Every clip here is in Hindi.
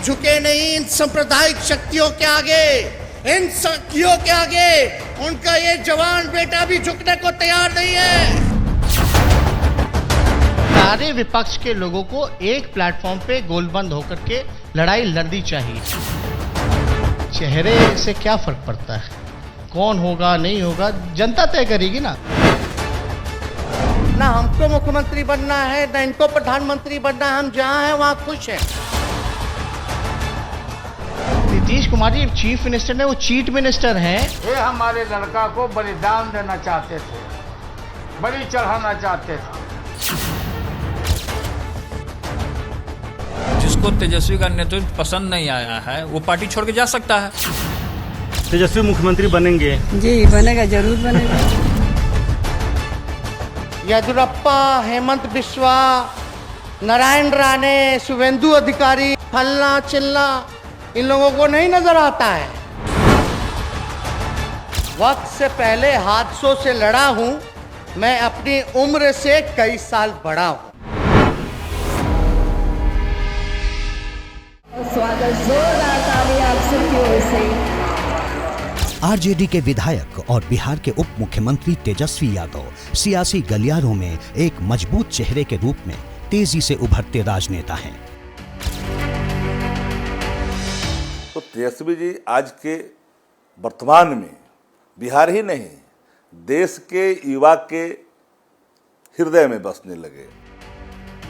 झुके नहीं इन सांप्रदायिक शक्तियों के आगे, इन शक्तियों के आगे उनका ये जवान बेटा भी झुकने को तैयार नहीं है। सारे विपक्ष के लोगों को एक प्लेटफॉर्म पे गोलबंद होकर के लड़ाई लड़नी चाहिए। चेहरे से क्या फर्क पड़ता है, कौन होगा नहीं होगा जनता तय करेगी ना। ना हमको मुख्यमंत्री बनना है ना इनको प्रधानमंत्री बनना है, हम जहां हैं वहां खुश हैं। नीतीश कुमार जी चीफ मिनिस्टर ने, वो चीट मिनिस्टर हैं। ये हमारे लड़का को बलिदान देना चाहते थे, बलि चढ़ाना चाहते थे। जिसको तेजस्वी का नेतृत्व पसंद नहीं आया है वो पार्टी छोड़ के जा सकता है। तेजस्वी मुख्यमंत्री बनेंगे? जी बनेगा, जरूर बनेगा। येदियुरप्पा, हेमंत बिस्वा, नारायण राणे, शुभेंदु अधिकारी, फलना चिल्ला, इन लोगों को नहीं नजर आता है। वक्त से पहले हादसों से लड़ा हूं, मैं अपनी उम्र से कई साल बड़ा हूं। स्वागत जोरदार ताली आप सबकी ओर से। आरजेडी के विधायक और बिहार के उप मुख्यमंत्री तेजस्वी यादव सियासी गलियारों में एक मजबूत चेहरे के रूप में तेजी से उभरते राजनेता हैं। तो तेजस्वी जी आज के वर्तमान में बिहार ही नहीं देश के युवा के हृदय में बसने लगे।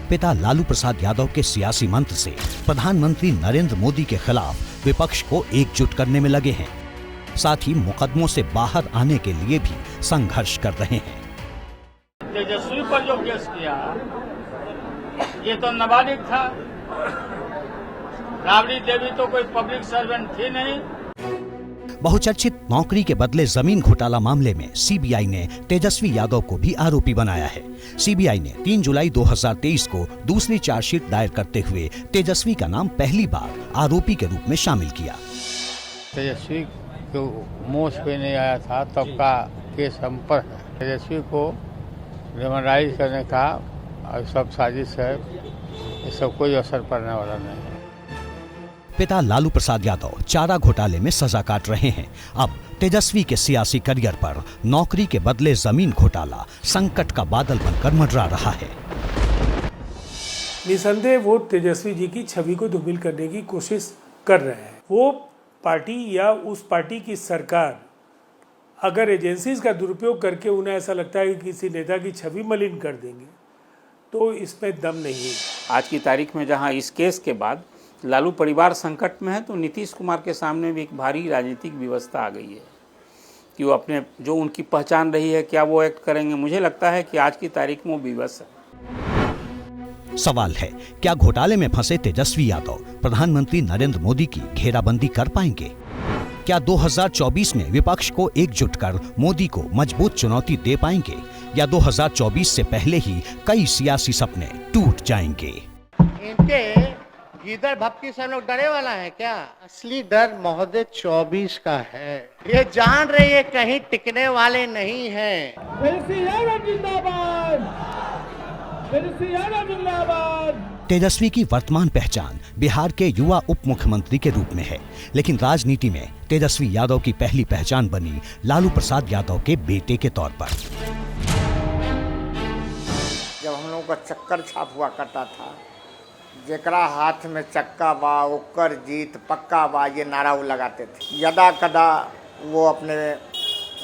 पिता लालू प्रसाद यादव के सियासी मंत्र से प्रधानमंत्री नरेंद्र मोदी के खिलाफ विपक्ष को एकजुट करने में लगे हैं। साथ ही मुकदमों से बाहर आने के लिए भी संघर्ष कर रहे हैं। तेजस्वी पर जो केस किया ये तो नाबालिग था। राबड़ी देवी तो कोई पब्लिक सर्वेंट थी नहीं। बहुचर्चित नौकरी के बदले जमीन घोटाला मामले में सीबीआई ने तेजस्वी यादव को भी आरोपी बनाया है। सीबीआई ने 3 जुलाई 2023 को दूसरी चार्जशीट दायर करते हुए तेजस्वी का नाम पहली बार आरोपी के रूप में शामिल किया। तेजस्वी को मोश पे नहीं आया था तब का केस हम पर है। तेजस्वी को रिमैंडाइज करने का और सब साजिश है, इस सब कोई असर पड़ने वाला नहीं है। पिता लालू प्रसाद यादव चारा घोटाले में सजा काट रहे हैं। अब तेजस्वी के सियासी करियर पर नौकरी के बदले जमीन घोटाला संकट का बादल बनकर मंडरा रहा है। निसंदेह वो तेजस्वी जी की छवि को धूमिल करने की कोशिश कर रहे हैं। वो पार्टी या उस पार्टी की सरकार अगर एजेंसीज का दुरुपयोग करके उन्हें ऐसा लगता है कि किसी नेता की छवि मलिन कर देंगे तो इसमें दम नहीं है। आज की तारीख में जहां इस केस के बाद लालू परिवार संकट में है तो नीतीश कुमार के सामने भी एक भारी राजनीतिक व्यवस्था आ गई है कि वो अपने जो उनकी पहचान रही है क्या वो एक्ट करेंगे। मुझे लगता है कि आज की तारीख में वो विवश है। सवाल है, क्या घोटाले में फंसे तेजस्वी यादव प्रधानमंत्री नरेंद्र मोदी की घेराबंदी कर पाएंगे? क्या 2024 में विपक्ष को एकजुट कर मोदी को मजबूत चुनौती दे पाएंगे या 2024 से पहले ही कई सियासी सपने टूट जाएंगे? इनके इधर भक्ति से हम लोग डरे वाला है क्या? असली डर महोदय 24 का है। ये जान रहे ये कहीं टिकने वाले नहीं हैं। तेजस्वी की वर्तमान पहचान बिहार के युवा उप मुख्यमंत्री के रूप में है, लेकिन राजनीति में तेजस्वी यादव की पहली पहचान बनी लालू प्रसाद यादव के बेटे के तौर पर। जब हम लोगों का चक्कर छाप हुआ करता था, जेकरा हाथ में चक्का बा ओकर जीत पक्का बा, ये नारा वो लगाते थे। यदा कदा वो अपने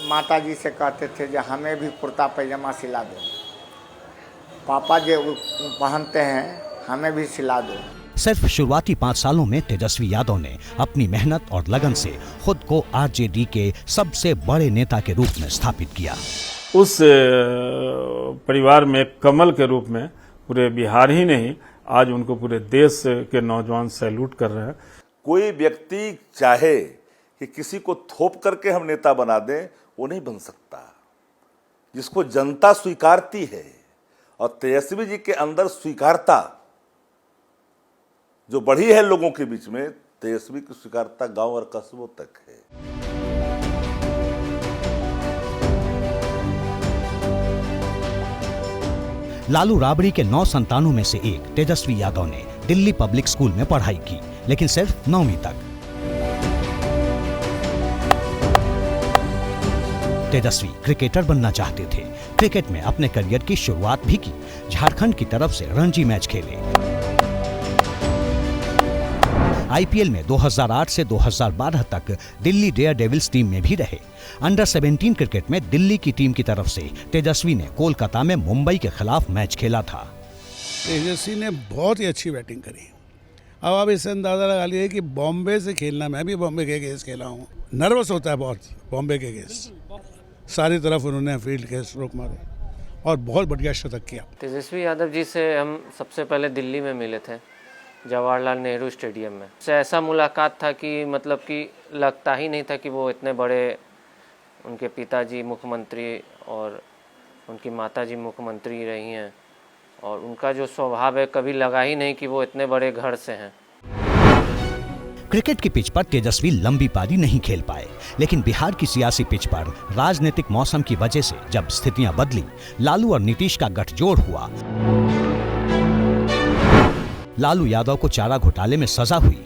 माता जी से कहते थे कि हमें भी कुर्ता पैजामा सिला दो, पापा जो पहनते हैं हमें भी सिला दो। सिर्फ शुरुआती 5 सालों में तेजस्वी यादव ने अपनी मेहनत और लगन से खुद को आरजेडी के सबसे बड़े नेता के रूप में स्थापित किया। उस परिवार में कमल के रूप में पूरे बिहार ही नहीं आज उनको पूरे देश के नौजवान सैल्यूट कर रहे हैं। कोई व्यक्ति चाहे कि किसी को थोप करके हम नेता बना दें, वो नहीं बन सकता। जिसको जनता स्वीकारती है, और तेजस्वी जी के अंदर स्वीकारता जो बढ़ी है लोगों के बीच में, तेजस्वी की स्वीकारता गांव और कस्बों तक है। लालू राबड़ी के 9 संतानों में से एक तेजस्वी यादव ने दिल्ली पब्लिक स्कूल में पढ़ाई की। लेकिन सिर्फ 9वीं तक। तेजस्वी क्रिकेटर बनना चाहते थे। क्रिकेट में अपने करियर की शुरुआत भी की। झारखंड की तरफ से रणजी मैच खेले। आईपीएल में 2008 से 2012 तक दिल्ली डेयर डेविल्स टीम में भी रहे। अंडर 17 क्रिकेट में दिल्ली की टीम की तरफ से तेजस्वी ने कोलकाता में मुंबई के खिलाफ मैच खेला था। तेजस्वी ने बहुत ही अच्छी बैटिंग करी। अब आप इससे अंदाजा लगा लीजिए कि बॉम्बे से खेलना, मैं भी बॉम्बे के अगेंस्ट खेला हूँ, नर्वस होता है बहुत बॉम्बे के अगेंस्ट। सारी तरफ उन्होंने फील्ड के स्ट्रोक मारे और बहुत बढ़िया शतक किया। तेजस्वी यादव जी से हम सबसे पहले दिल्ली में मिले थे, जवाहरलाल नेहरू स्टेडियम में। से ऐसा मुलाकात था कि मतलब कि लगता ही नहीं था कि वो इतने बड़े, उनके पिताजी मुख्यमंत्री और उनकी माताजी मुख्यमंत्री रही हैं, और उनका जो स्वभाव है कभी लगा ही नहीं कि वो इतने बड़े घर से हैं। क्रिकेट की पिच पर तेजस्वी लंबी पारी नहीं खेल पाए, लेकिन बिहार की सियासी पिच पर राजनीतिक मौसम की वजह से जब स्थितियां बदली, लालू और नीतीश का गठजोड़ हुआ। लालू यादव को चारा घोटाले में सजा हुई।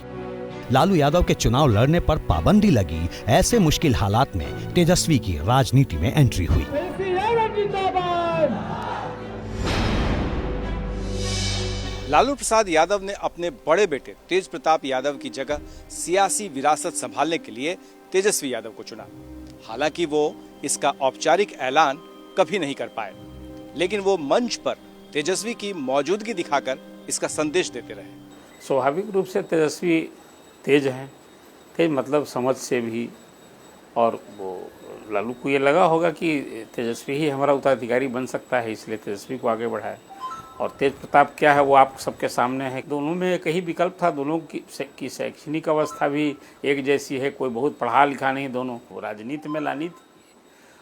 लालू यादव के चुनाव लड़ने पर पाबंदी लगी। ऐसे मुश्किल हालात में तेजस्वी की राजनीति में एंट्री हुई। लालू प्रसाद यादव ने अपने बड़े बेटे तेज प्रताप यादव की जगह सियासी विरासत संभालने के लिए तेजस्वी यादव को चुना। हालांकि वो इसका औपचारिक ऐलान कभी नहीं कर पाए, लेकिन वो मंच पर तेजस्वी की मौजूदगी दिखाकर इसका संदेश देते रहे। स्वाभाविक रूप से तेजस्वी तेज हैं, तेज मतलब समझ से भी, और वो लालू को ये लगा होगा कि तेजस्वी ही हमारा उत्तराधिकारी बन सकता है, इसलिए तेजस्वी को आगे बढ़ाया। और तेज प्रताप क्या है वो आप सबके सामने है। दोनों में एक ही विकल्प था, दोनों की शैक्षणिक अवस्था भी एक जैसी है, कोई बहुत पढ़ा लिखा नहीं, दोनों वो राजनीति में लानी थी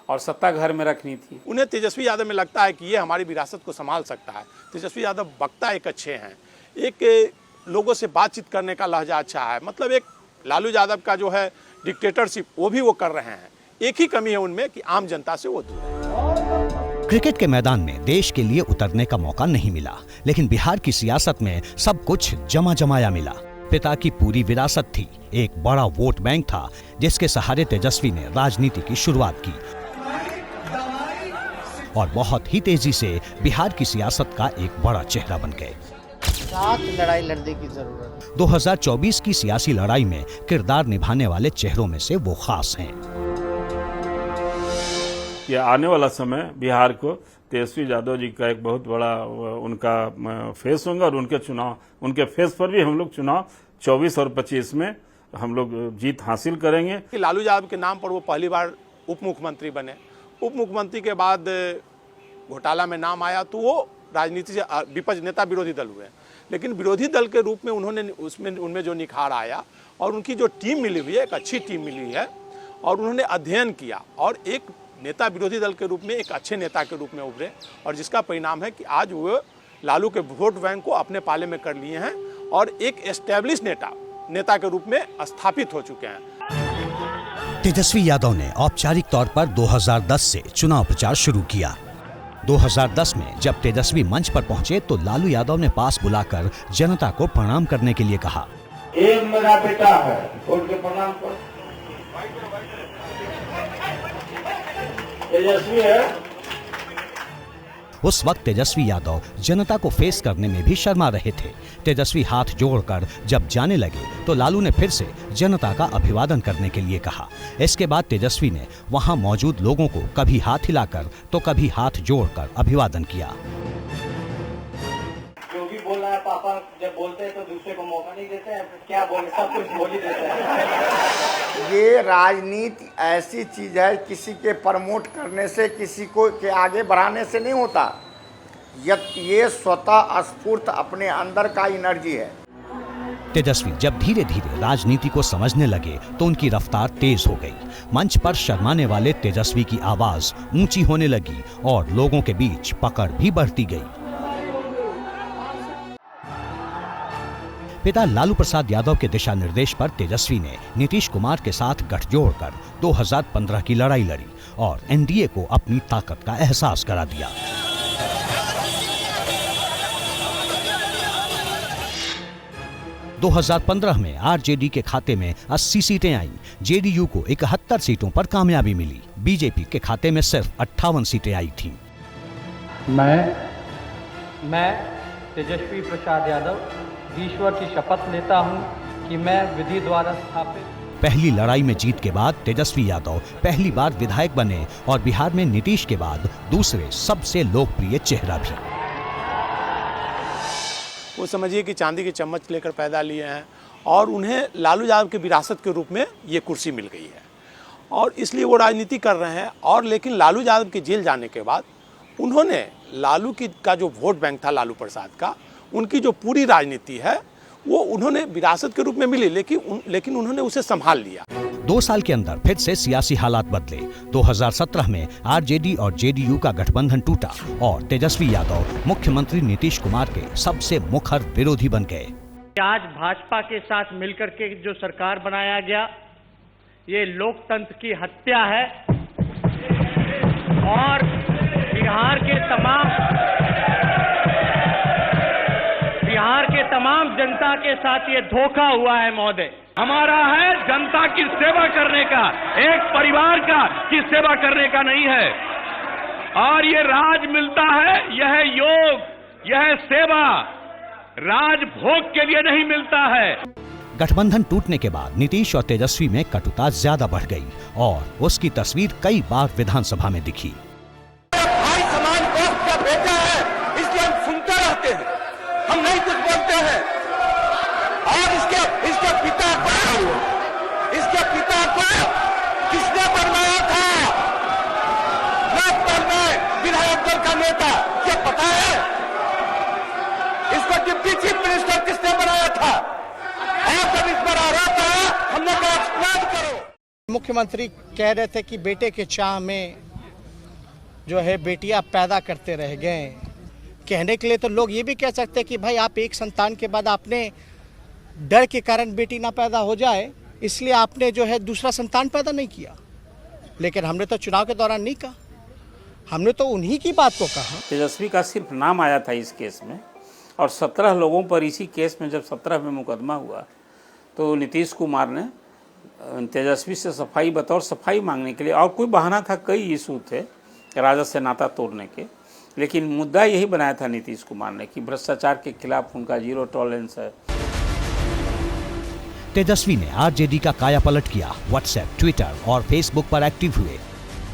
और सत्ता घर में रखनी थी। उन्हें तेजस्वी यादव में लगता है कि ये हमारी विरासत को संभाल सकता है। तेजस्वी यादव वक्ता एक अच्छे हैं, एक लोगों से बातचीत करने का लहजा अच्छा है। मतलब एक लालू यादव का जो है डिक्टेटरशिप वो भी वो कर रहे हैं। एक ही कमी है उनमें कि आम जनता से वो दूर है। क्रिकेट के मैदान में देश के लिए उतरने का मौका नहीं मिला, लेकिन बिहार की सियासत में सब कुछ जमा जमाया मिला। पिता की पूरी विरासत थी, एक बड़ा वोट बैंक था जिसके सहारे तेजस्वी ने राजनीति की शुरुआत की और बहुत ही तेजी से बिहार की सियासत का एक बड़ा चेहरा बन गए। साथ लड़ाई लड़ने की जरूरत है। 2024 की सियासी लड़ाई में किरदार निभाने वाले चेहरों में से वो खास हैं। कि आने वाला समय बिहार को तेजस्वी यादव जी का एक बहुत बड़ा उनका फेस होगा और उनके चुनाव, उनके फेस पर भी हम लोग चुनाव 24 और 25 में हम लोग जीत हासिल करेंगे। कि लालू यादव के नाम पर वो पहली बार उप मुख्यमंत्री बने। उप मुख्यमंत्री के बाद घोटाला में नाम आया तो वो राजनीति से विपक्ष नेता विरोधी दल हुए, लेकिन विरोधी दल के रूप में उन्होंने उनमें जो निखार आया और उनकी जो टीम मिली हुई है, एक अच्छी टीम मिली है, और उन्होंने अध्ययन किया और एक नेता विरोधी दल के रूप में एक अच्छे नेता के रूप में उभरे, और जिसका परिणाम है कि आज वो लालू के वोट बैंक को अपने पाले में कर लिए हैं और एक एस्टेब्लिश नेता के रूप में स्थापित हो चुके हैं। तेजस्वी यादव ने औपचारिक तौर पर 2010 से चुनाव प्रचार शुरू किया। 2010 में जब तेजस्वी मंच पर पहुंचे तो लालू यादव ने पास बुलाकर जनता को प्रणाम करने के लिए कहा। एक मेरा बेटा है, उनके प्रणाम कर। तेजस्वी है। उस वक्त तेजस्वी यादव जनता को फेस करने में भी शर्मा रहे थे। तेजस्वी हाथ जोड़कर जब जाने लगे तो लालू ने फिर से जनता का अभिवादन करने के लिए कहा। इसके बाद तेजस्वी ने वहां मौजूद लोगों को कभी हाथ हिलाकर तो कभी हाथ जोड़कर अभिवादन किया। जो भी बोल रहा है पापा जब बोलते हैं तो दूसरे को मौका नहीं देते हैं, क्या बोले, सब कुछ बोल ही देते हैं। ये राजनीति ऐसी चीज है, किसी के प्रमोट करने से, किसी को के आगे बढ़ाने से नहीं होता। ये स्वतः स्फूर्त अपने अंदर का एनर्जी है। तेजस्वी जब धीरे धीरे राजनीति को समझने लगे तो उनकी रफ्तार तेज हो गई। मंच पर शर्माने वाले तेजस्वी की आवाज ऊंची होने लगी और लोगों के बीच पकड़ भी बढ़ती गई। पिता लालू प्रसाद यादव के दिशा निर्देश पर तेजस्वी ने नीतीश कुमार के साथ गठजोड़ कर 2015 की लड़ाई लड़ी और एनडीए को अपनी ताकत का एहसास करा दिया। 2015 में आरजेडी के खाते में 80 सीटें आईं, जेडीयू को 71 सीटों पर कामयाबी मिली, बीजेपी के खाते में सिर्फ 58 सीटें आई थीं। मैं तेजस्वी प्रसाद यादव ईश्वर की शपथ लेता हूं कि मैं विधि द्वारा स्थापित। पहली लड़ाई में जीत के बाद तेजस्वी यादव पहली बार विधायक बने और बिहार में नीतीश के बाद दूसरे सबसे लोकप्रिय चेहरा भी। वो समझिए कि चांदी की चम्मच लेकर पैदा लिए हैं और उन्हें लालू यादव की विरासत के रूप में ये कुर्सी मिल गई है और इसलिए वो राजनीति कर रहे हैं। और लेकिन लालू यादव के जेल जाने के बाद उन्होंने लालू का जो वोट बैंक था लालू प्रसाद का, उनकी जो पूरी राजनीति है वो उन्होंने विरासत के रूप में मिली, लेकिन उन्होंने उसे संभाल लिया। 2 साल के अंदर फिर से सियासी हालात बदले। 2017 में आरजेडी और जेडीयू का गठबंधन टूटा और तेजस्वी यादव मुख्यमंत्री नीतीश कुमार के सबसे मुखर विरोधी बन गए। आज भाजपा के साथ मिलकर के जो सरकार बनाया गया, ये लोकतंत्र की हत्या है और बिहार के तमाम जनता के साथ ये धोखा हुआ है महोदय। हमारा है जनता की सेवा करने का, एक परिवार की सेवा करने का नहीं है। और ये राज मिलता है, यह योग, यह सेवा राजभोग के लिए नहीं मिलता है। गठबंधन टूटने के बाद नीतीश और तेजस्वी में कटुता ज्यादा बढ़ गई और उसकी तस्वीर कई बार विधानसभा में दिखी। भाई समान वक्त का बेटा है, इसलिए हम सुनते रहते हैं, हम नहीं कुछ बोलते हैं। और इसके पिता को किसने बनवाया था लोकदल में विधायक दल का नेता, ये पता है? इसको डिप्टी चीफ मिनिस्टर किसने बनाया था? और जब इस पर आरोप आया, हमने कहा एक्सप्लेन करो। मुख्यमंत्री कह रहे थे कि बेटे के चाह में जो है बेटियां पैदा करते रह गए। कहने के लिए तो लोग ये भी कह सकते हैं कि भाई आप एक संतान के बाद आपने डर के कारण बेटी ना पैदा हो जाए इसलिए आपने जो है दूसरा संतान पैदा नहीं किया, लेकिन हमने तो चुनाव के दौरान नहीं कहा, हमने तो उन्हीं की बात को कहा। तेजस्वी का सिर्फ नाम आया था इस केस में और 17 लोगों पर इसी केस में जब 17 में मुकदमा हुआ तो नीतीश कुमार ने तेजस्वी से सफाई बतौर सफाई मांगने के लिए, और कोई बहाना था, कई इशू थे राजद से नाता तोड़ने के, लेकिन मुद्दा यही बनाया था नीतीश कुमार ने कि भ्रष्टाचार के खिलाफ उनका जीरो टॉलरेंस है। तेजस्वी ने आरजेडी का कायापलट किया, व्हाट्सएप, ट्विटर और फेसबुक पर एक्टिव हुए।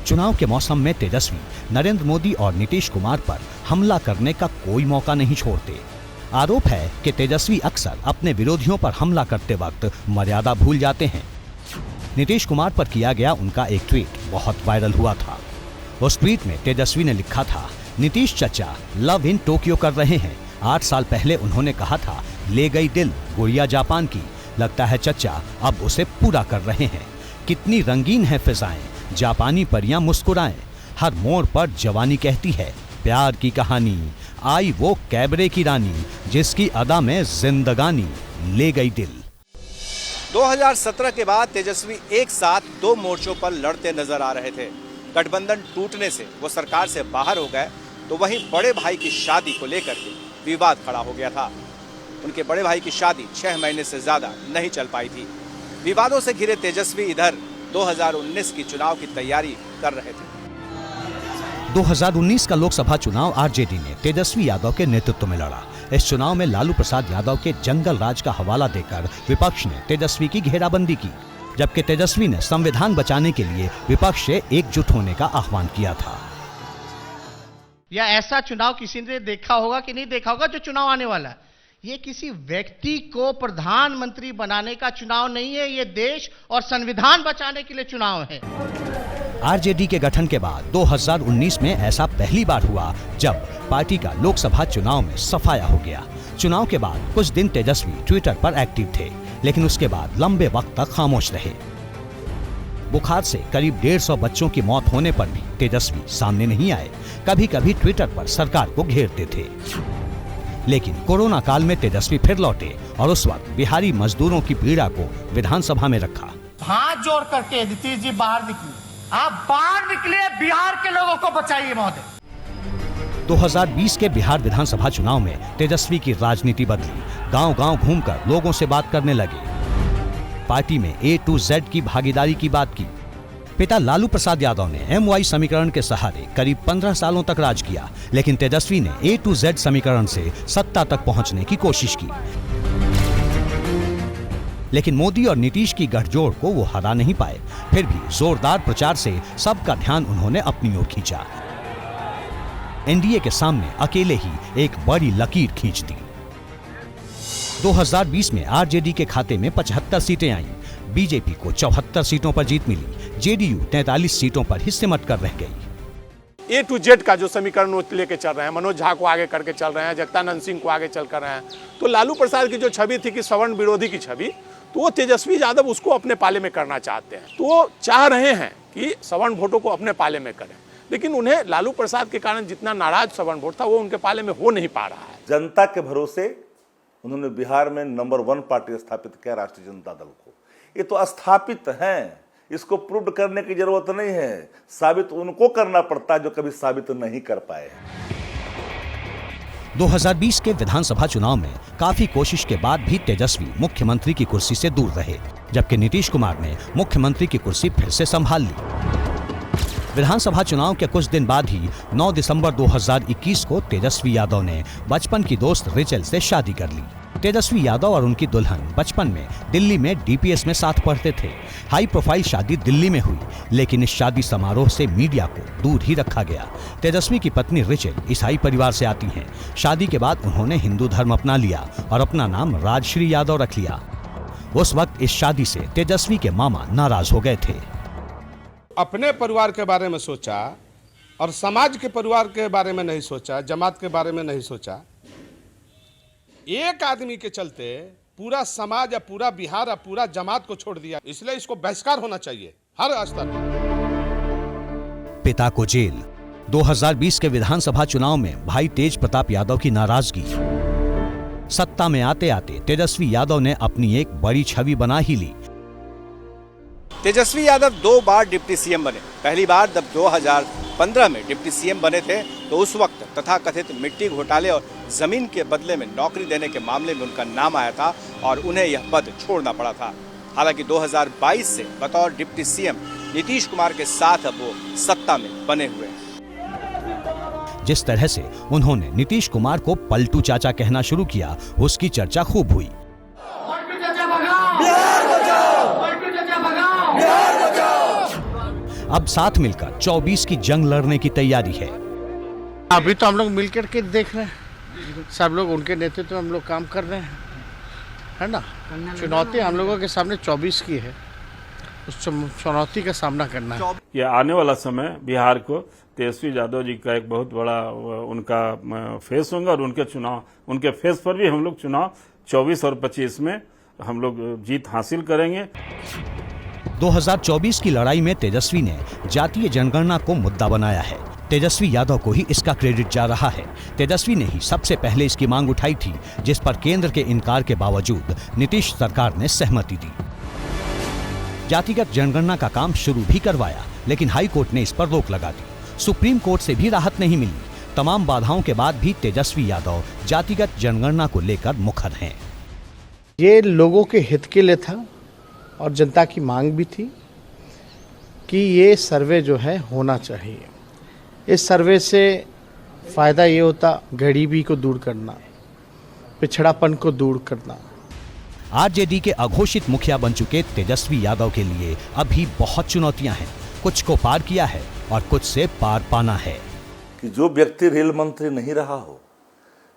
चुनाव के मौसम में तेजस्वी नरेंद्र मोदी और नीतीश कुमार पर हमला करने का कोई मौका नहीं छोड़ते। आरोप है कि तेजस्वी अक्सर अपने विरोधियों पर हमला करते वक्त मर्यादा भूल जाते हैं। नीतीश कुमार पर किया गया उनका एक ट्वीट बहुत वायरल हुआ था। उस ट्वीट में तेजस्वी ने लिखा था, नीतीश चचा लव इन टोक्यो कर रहे हैं। 8 साल पहले उन्होंने कहा था ले गई दिल गुड़िया जापान की, लगता है चचा अब उसे पूरा कर रहे हैं। कितनी रंगीन है फिजाएं, जापानी परियां मुस्कुराएं, हर मोड़ पर जवानी कहती है प्यार की कहानी। आई वो कैबरे की रानी जिसकी अदा में जिंदगानी, ले गई दिल। 2017 के बाद तेजस्वी एक साथ 2 मोर्चों पर लड़ते नजर आ रहे थे। गठबंधन टूटने से वो सरकार से बाहर हो गए तो वहीं बड़े भाई की शादी को लेकर के विवाद खड़ा हो गया था। उनके बड़े भाई की शादी 6 महीने से ज्यादा नहीं चल पाई थी। विवादों से घिरे तेजस्वी इधर 2019 की चुनाव की तैयारी कर रहे थे। 2019 का लोकसभा चुनाव आरजेडी ने तेजस्वी यादव के नेतृत्व में लड़ा। इस चुनाव में लालू प्रसाद यादव के जंगल राज का हवाला देकर विपक्ष ने तेजस्वी की घेराबंदी की, जबकि तेजस्वी ने संविधान बचाने के लिए विपक्ष से एकजुट होने का आह्वान किया था। या ऐसा चुनाव किसी ने देखा होगा कि नहीं देखा होगा जो चुनाव आने वाला है। ये किसी व्यक्ति को प्रधानमंत्री बनाने का चुनाव नहीं है, ये देश और संविधान बचाने के लिए चुनाव है। आरजेडी के गठन के बाद 2019 में ऐसा पहली बार हुआ जब पार्टी का लोकसभा चुनाव में सफाया हो गया। चुनाव के बाद कुछ दिन तेजस्वी ट्विटर पर एक्टिव थे, लेकिन उसके बाद लंबे वक्त तक खामोश रहे। बुखार से करीब 150 बच्चों की मौत होने पर भी तेजस्वी सामने नहीं आए। कभी कभी ट्विटर पर सरकार को घेरते थे, लेकिन कोरोना काल में तेजस्वी फिर लौटे और उस वक्त बिहारी मजदूरों की पीड़ा को विधानसभा में रखा। हाथ जोड़ करके नीतीश जी बाहर निकलिए, आप बाहर निकले, बिहार के लोगों को बचाइए महोदय। 2020 के बिहार विधानसभा चुनाव में तेजस्वी की राजनीति बदली। गांव-गांव घूमकर लोगों से बात करने लगे। पार्टी में A to Z की भागीदारी की बात की। पिता लालू प्रसाद यादव ने MY समीकरण के सहारे करीब 15 सालों तक राज किया, लेकिन तेजस्वी ने A to Z समीकरण से सत्ता तक पहुंचने की कोशिश की। लेकिन मोदी और नीतीश की गठजोड़ को वो हरा नहीं पाए। फिर भी जोरदार प्रचार से सबका ध्यान उन्होंने अपनी ओर खींचा। एनडीए के सामने अकेले ही एक बड़ी लकीर खींच दी। 2020 में आरजेडी के खाते में 75 सीटें आईं, बीजेपी को 74 सीटों पर जीत मिली, जेडीयू 43 सीटों पर ही सिमट कर रह गई। A to Z का जो समीकरण वो लेके चल रहे हैं, मनोज झा को आगे करके चल रहे हैं, जगदानंद सिंह को आगे चल कर रहे हैं, तो लालू प्रसाद की जो छवि थी कि सवर्ण विरोधी की छवि, तो वो तेजस्वी यादव उसको अपने पाले में करना चाहते हैं। तो वो चाह रहे हैं कि सवर्ण वोटों को अपने पाले में करें, लेकिन उन्हें लालू प्रसाद के कारण जितना नाराज सवर्ण वोट था वो उनके पाले में हो नहीं पा रहा है। जनता के भरोसे उन्होंने बिहार में नंबर 1 पार्टी स्थापित किया, राष्ट्रीय जनता दल को। ये तो स्थापित हैं, इसको प्रूव करने की जरूरत नहीं है, साबित उनको करना पड़ता है जो कभी साबित नहीं कर पाए। 2020 के विधानसभा चुनाव में काफी कोशिश के बाद भी तेजस्वी मुख्यमंत्री की कुर्सी से दूर रहे, जबकि नीतीश कुमार ने मुख्यमंत्री की कुर्सी फिर से संभाल ली। विधानसभा चुनाव के कुछ दिन बाद ही 9 दिसंबर 2021 को तेजस्वी यादव ने बचपन की दोस्त रिचल से शादी कर ली। तेजस्वी यादव और उनकी दुल्हन बचपन में दिल्ली में डीपीएस में साथ पढ़ते थे। हाई प्रोफाइल शादी दिल्ली में हुई, लेकिन इस शादी समारोह से मीडिया को दूर ही रखा गया। तेजस्वी की पत्नी रिचल ईसाई परिवार से आती हैं। शादी के बाद उन्होंने हिंदू धर्म अपना लिया और अपना नाम राजश्री यादव रख लिया। उस वक्त इस शादी से तेजस्वी के मामा नाराज हो गए थे। अपने परिवार के बारे में सोचा और समाज के परिवार के बारे में नहीं सोचा, जमात के बारे में नहीं सोचा। एक आदमी के चलते पूरा समाज या पूरा बिहार या पूरा जमात को छोड़ दिया, इसलिए इसको बहिष्कार होना चाहिए हर स्तर पर। पिता को जेल। 2020 के विधानसभा चुनाव में भाई तेज प्रताप यादव की नाराजगी। सत्ता में आते आते तेजस्वी यादव ने अपनी एक बड़ी छवि बना ही ली। तेजस्वी यादव 2 बार डिप्टी सीएम बने। पहली बार जब 2015 में डिप्टी सीएम बने थे तो उस वक्त तथाकथित मिट्टी घोटाले और जमीन के बदले में नौकरी देने के मामले में उनका नाम आया था और उन्हें यह पद छोड़ना पड़ा था। हालांकि 2022 से बतौर डिप्टी सीएम नीतीश कुमार के साथ अब वो सत्ता में बने हुए हैं। जिस तरह से उन्होंने नीतीश कुमार को पलटू चाचा कहना शुरू किया, उसकी चर्चा खूब हुई। अब साथ मिलकर 24 की जंग लड़ने की तैयारी है। अभी तो हम लोग मिलकर के देख रहे हैं, सब लोग उनके नेतृत्व में हम लोग काम कर रहे हैं, है ना। चुनौती हम लोगों के सामने 24 की है, उस चुनौती का सामना करना है। ये आने वाला समय बिहार को तेजस्वी यादव जी का एक बहुत बड़ा उनका फेस होगा और उनके फेस पर भी हम लोग चुनाव 24 और 25 में हम लोग जीत हासिल करेंगे। 2024 की लड़ाई में तेजस्वी ने जातीय जनगणना को मुद्दा बनाया है। तेजस्वी यादव को ही इसका क्रेडिट जा रहा है। तेजस्वी ने ही सबसे पहले इसकी मांग उठाई थी, जिस पर केंद्र के इनकार के बावजूद नीतीश सरकार ने सहमति दी। जातिगत जनगणना का काम शुरू भी करवाया, लेकिन हाई कोर्ट ने इस पर रोक लगा दी। सुप्रीम कोर्ट से भी राहत नहीं मिली। तमाम बाधाओं के बाद भी तेजस्वी यादव जातिगत जनगणना को लेकर मुखर हैं। ये लोगों के हित के लिए था और जनता की मांग भी थी कि ये सर्वे जो है होना चाहिए। इस सर्वे से फ़ायदा ये होता गरीबी को दूर करना, पिछड़ापन को दूर करना। आरजेडी के अघोषित मुखिया बन चुके तेजस्वी यादव के लिए अभी बहुत चुनौतियां हैं। कुछ को पार किया है और कुछ से पार पाना है। कि जो व्यक्ति रेल मंत्री नहीं रहा हो,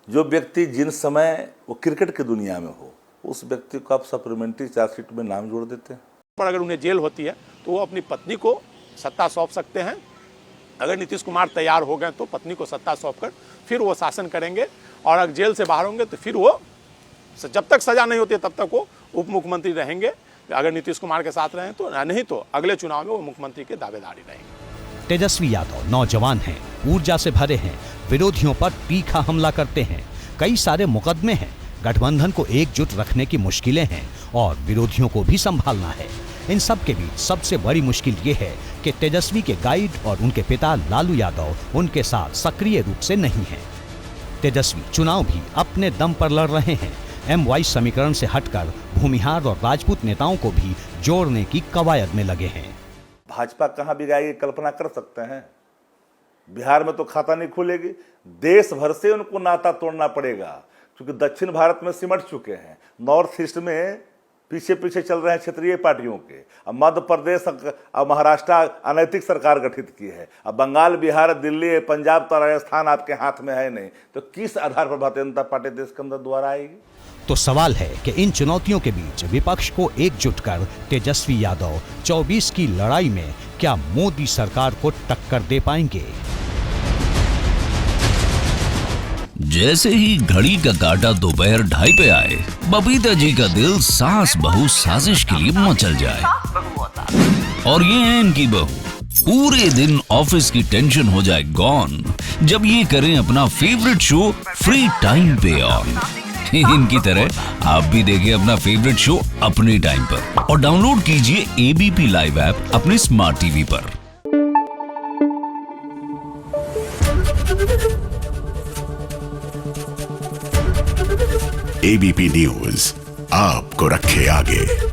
जो व्यक्ति जिन समय वो क्रिकेट की दुनिया में हो, उस व्यक्ति को आप सप्लीमेंट्री चार्जशीट में नाम जोड़ देते हैं। पर अगर उन्हें जेल होती है तो वो अपनी पत्नी को सत्ता सौंप सकते हैं। अगर नीतीश कुमार तैयार हो गए तो पत्नी को सत्ता सौंपकर फिर वो शासन करेंगे, और अगर जेल से बाहर होंगे तो फिर वो जब तक सजा नहीं होती है तब तक वो उप मुख्यमंत्री रहेंगे। अगर नीतीश कुमार के साथ रहें तो, नहीं तो अगले चुनाव में वो मुख्यमंत्री के दावेदार ही रहेंगे। तेजस्वी यादव नौजवान हैं, ऊर्जा से भरे हैं, विरोधियों पर तीखा हमला करते हैं। कई सारे मुकदमे हैं, गठबंधन को एकजुट रखने की मुश्किलें हैं और विरोधियों को भी संभालना है। इन सब के बीच सबसे बड़ी मुश्किल ये है कि तेजस्वी के गाइड और उनके पिता लालू यादव उनके साथ सक्रिय रूप से नहीं हैं। तेजस्वी चुनाव भी अपने दम पर लड़ रहे हैं, MY समीकरण से हटकर भूमिहार और राजपूत नेताओं को भी जोड़ने की कवायद में लगे हैं। भाजपा कहां भी जाएगी कल्पना कर सकते हैं। बिहार में तो खाता नहीं खुलेगी, देश भर से उनको नाता तोड़ना पड़ेगा, क्योंकि दक्षिण भारत में सिमट चुके हैं, नॉर्थ ईस्ट में पीछे पीछे चल रहे हैं क्षेत्रीय पार्टियों के। अब मध्य प्रदेश और महाराष्ट्र अनैतिक सरकार गठित की है। अब बंगाल, बिहार, दिल्ली, पंजाब तो राजस्थान आपके हाथ में है नहीं, तो किस आधार पर भारतीय जनता पार्टी देश के अंदर दोबारा आएगी? तो सवाल है कि इन चुनौतियों के बीच विपक्ष को एकजुट कर तेजस्वी यादव 24 की लड़ाई में क्या मोदी सरकार को टक्कर दे पाएंगे? जैसे ही घड़ी का काटा दोपहर 2:30 पे आए, बबीता जी का दिल सास बहू साजिश के लिए मचल जाए। और ये है इनकी बहू, पूरे दिन ऑफिस की टेंशन हो जाए गॉन जब ये करें अपना फेवरेट शो फ्री टाइम पे ऑन। इनकी तरह आप भी देखिए अपना फेवरेट शो अपने टाइम पर और डाउनलोड कीजिए ABP लाइव ऐप अपने स्मार्ट टीवी पर। ABP न्यूज आपको रखे आगे।